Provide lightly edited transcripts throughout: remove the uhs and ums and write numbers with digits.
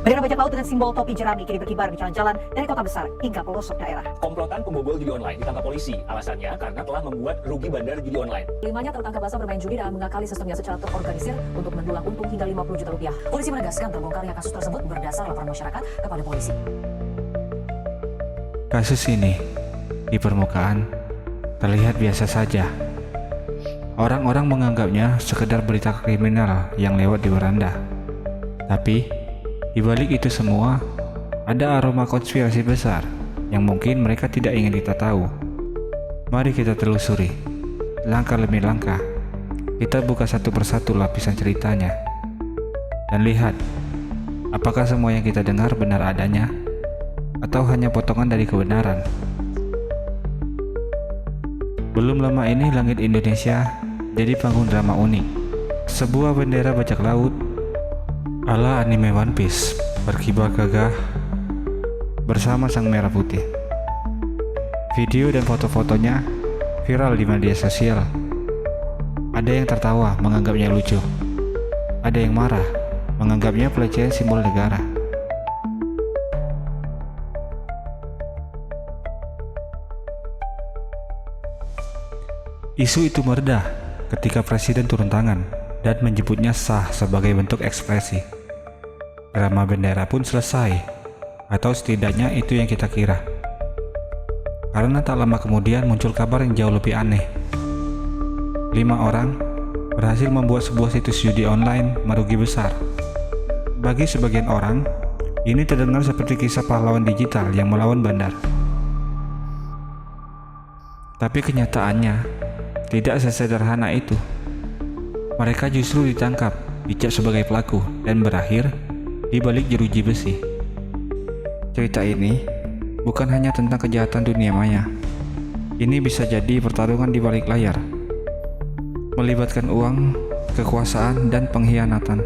Bendera bajak laut dengan simbol topi jerami kini berkibar di jalan-jalan dari kota besar hingga pelosok daerah. Komplotan pembobol judi online ditangkap polisi. Alasannya karena telah membuat rugi bandar judi online. Kelimanya tertangkap basah bermain judi dan mengakali sistemnya secara terorganisir untuk mendulang untung hingga 50 juta rupiah. Polisi menegaskan terbongkarnya kasus tersebut berdasar laporan masyarakat kepada polisi. Kasus ini di permukaan terlihat biasa saja. Orang-orang menganggapnya sekedar berita kriminal yang lewat di beranda. Tapi di balik itu semua, ada aroma konspirasi besar yang mungkin mereka tidak ingin kita tahu. Mari kita telusuri, langkah demi langkah. Kita buka satu persatu lapisan ceritanya, dan lihat apakah semua yang kita dengar benar adanya, atau hanya potongan dari kebenaran. Belum lama ini langit Indonesia jadi panggung drama unik. Sebuah bendera bajak laut ala anime One Piece berkibar gagah bersama sang merah putih. Video dan foto-fotonya viral di media sosial. Ada yang tertawa menganggapnya lucu, ada yang marah menganggapnya pelecehan simbol negara. Isu itu mereda ketika Presiden turun tangan dan menyebutnya sah sebagai bentuk ekspresi. Drama bendera pun selesai, atau setidaknya itu yang kita kira. Karena tak lama kemudian muncul kabar yang jauh lebih aneh. 5 orang berhasil membuat sebuah situs judi online merugi besar. Bagi sebagian orang, ini terdengar seperti kisah pahlawan digital yang melawan bandar. Tapi kenyataannya tidak sesederhana itu. Mereka justru ditangkap, dicap sebagai pelaku, dan berakhir di balik jeruji besi. Cerita ini bukan hanya tentang kejahatan dunia maya. Ini bisa jadi pertarungan di balik layar, melibatkan uang, kekuasaan, dan pengkhianatan.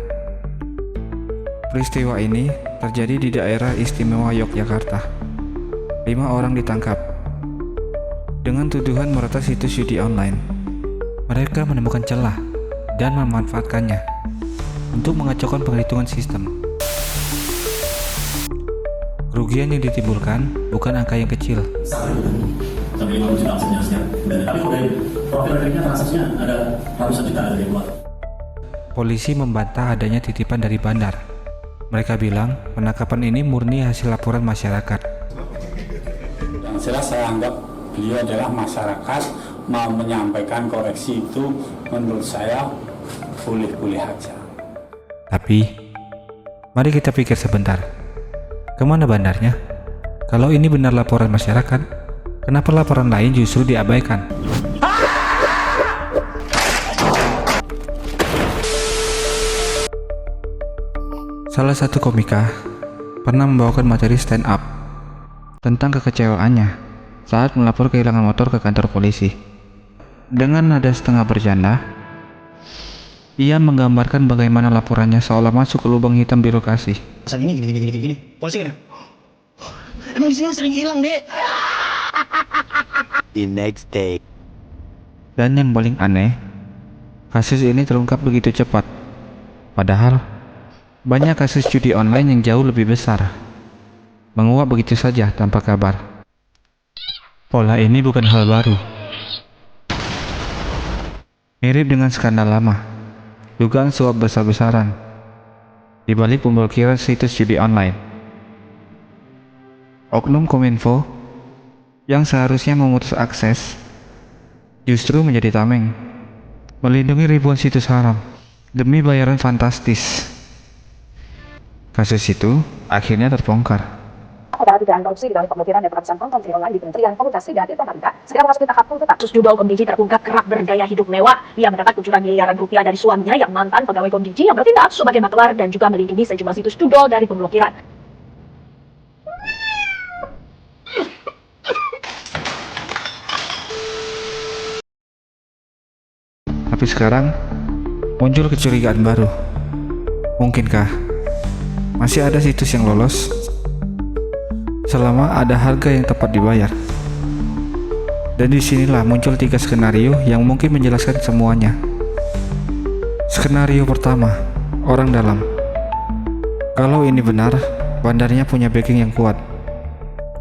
Peristiwa ini terjadi di daerah istimewa Yogyakarta. 5 orang ditangkap dengan tuduhan meretas situs judi online. Mereka menemukan celah dan memanfaatkannya untuk mengacaukan penghitungan sistem. Kerugian yang ditimbulkan bukan angka yang kecil. Sampai 50 juta sebenarnya. Tapi kalau dari profil rekeningnya transaksinya ada ratusan juta dari luar. Polisi membantah adanya titipan dari bandar. Mereka bilang penangkapan ini murni hasil laporan masyarakat. Yang jelas saya anggap beliau adalah masyarakat, mau menyampaikan koreksi itu menurut saya boleh-boleh aja. Tapi mari kita pikir sebentar. Kemana bandarnya? Kalau ini benar laporan masyarakat, kenapa laporan lain justru diabaikan? Salah satu komika pernah membawakan materi stand up tentang kekecewaannya saat melapor kehilangan motor ke kantor polisi. Dengan nada setengah bercanda, ia menggambarkan bagaimana laporannya seolah masuk ke lubang hitam birokrasi. Saat ini gini. Polisi kan? Emang isinya sering hilang, Dek. The next day. Dan yang paling aneh, kasus ini terungkap begitu cepat. Padahal banyak kasus judi online yang jauh lebih besar menguap begitu saja tanpa kabar. Pola ini bukan hal baru. Mirip dengan skandal lama, dugaan suap besar-besaran di balik pemblokiran situs judi online. Oknum Kominfo yang seharusnya memutus akses justru menjadi tameng, melindungi ribuan situs haram demi bayaran fantastis. Kasus itu akhirnya terbongkar. Apabila dugaan korupsi di dalam pemblokiran dan penghapusan konten video online di Kementerian Komunikasi dan Informatika segera memasuki tahap tuntutan. Kasus judol Komdiji terungkap kerap bergaya hidup mewah. Ia mendapat kucuran miliaran rupiah dari suaminya yang mantan pegawai Komdiji yang bertindak sebagai maklar dan juga melindungi sejumlah situs judol dari pemblokiran. Tapi sekarang muncul kecurigaan baru. Mungkinkah masih ada situs yang lolos selama ada harga yang tepat dibayar? Dan disinilah muncul 3 skenario yang mungkin menjelaskan semuanya. Skenario pertama, orang dalam. Kalau ini benar, bandarnya punya backing yang kuat.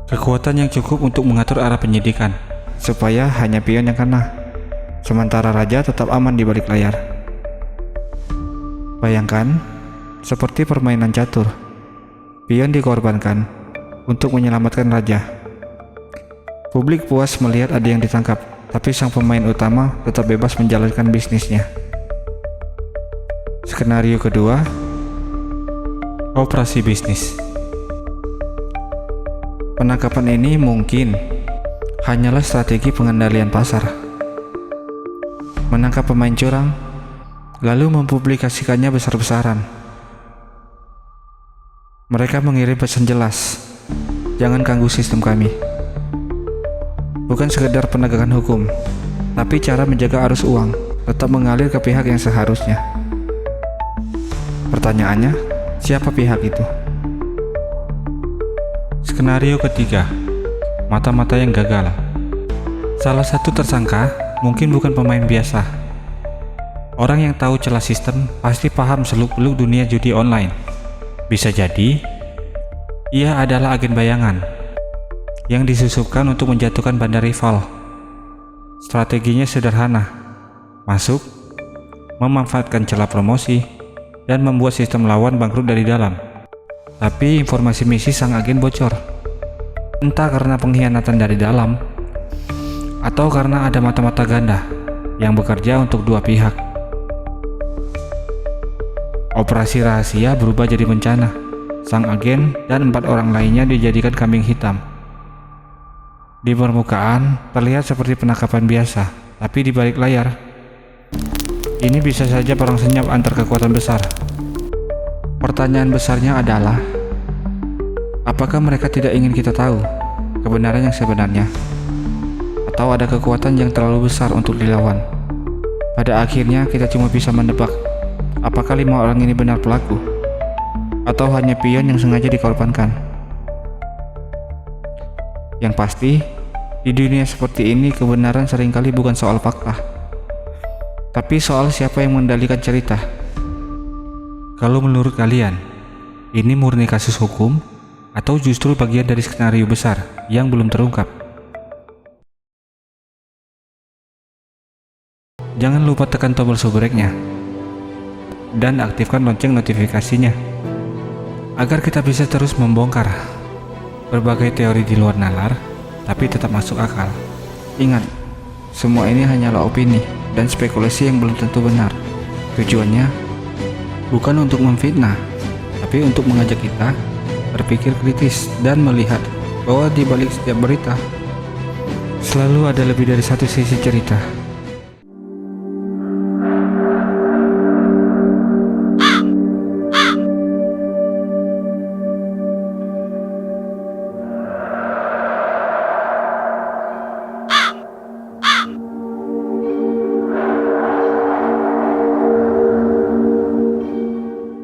Kekuatan yang cukup untuk mengatur arah penyidikan, supaya hanya pion yang kena, sementara raja tetap aman di balik layar. Bayangkan, seperti permainan catur, pion dikorbankan untuk menyelamatkan raja. Publik puas melihat ada yang ditangkap, tapi sang pemain utama tetap bebas menjalankan bisnisnya. Skenario kedua, operasi bisnis. Penangkapan ini mungkin hanyalah strategi pengendalian pasar. Menangkap pemain curang, lalu mempublikasikannya besar-besaran. Mereka mengirim pesan jelas, jangan ganggu sistem kami. Bukan sekedar penegakan hukum, tapi cara menjaga arus uang tetap mengalir ke pihak yang seharusnya. Pertanyaannya, siapa pihak itu? Skenario ketiga, mata-mata yang gagal. Salah satu tersangka mungkin bukan pemain biasa. Orang yang tahu celah sistem pasti paham seluk-beluk dunia judi online. Bisa jadi, ia adalah agen bayangan yang disusupkan untuk menjatuhkan bandar rival. Strateginya sederhana, masuk, memanfaatkan celah promosi, dan membuat sistem lawan bangkrut dari dalam. Tapi informasi misi sang agen bocor, entah karena pengkhianatan dari dalam, atau karena ada mata-mata ganda yang bekerja untuk dua pihak. Operasi rahasia berubah jadi bencana. Sang agen dan 4 orang lainnya dijadikan kambing hitam. Di permukaan terlihat seperti penangkapan biasa, tapi di balik layar ini bisa saja perang senyap antar kekuatan besar. Pertanyaan besarnya adalah, apakah mereka tidak ingin kita tahu kebenaran yang sebenarnya, atau ada kekuatan yang terlalu besar untuk dilawan? Pada akhirnya kita cuma bisa menebak apakah 5 orang ini benar pelaku, atau hanya pion yang sengaja dikorbankan. Yang pasti, di dunia seperti ini kebenaran seringkali bukan soal fakta, tapi soal siapa yang mengendalikan cerita. Kalau menurut kalian, ini murni kasus hukum atau justru bagian dari skenario besar yang belum terungkap? Jangan lupa tekan tombol subscribe-nya dan aktifkan lonceng notifikasinya agar kita bisa terus membongkar berbagai teori di luar nalar tapi tetap masuk akal. Ingat, semua ini hanyalah opini dan spekulasi yang belum tentu benar. Tujuannya bukan untuk memfitnah, tapi untuk mengajak kita berpikir kritis dan melihat bahwa di balik setiap berita selalu ada lebih dari satu sisi cerita.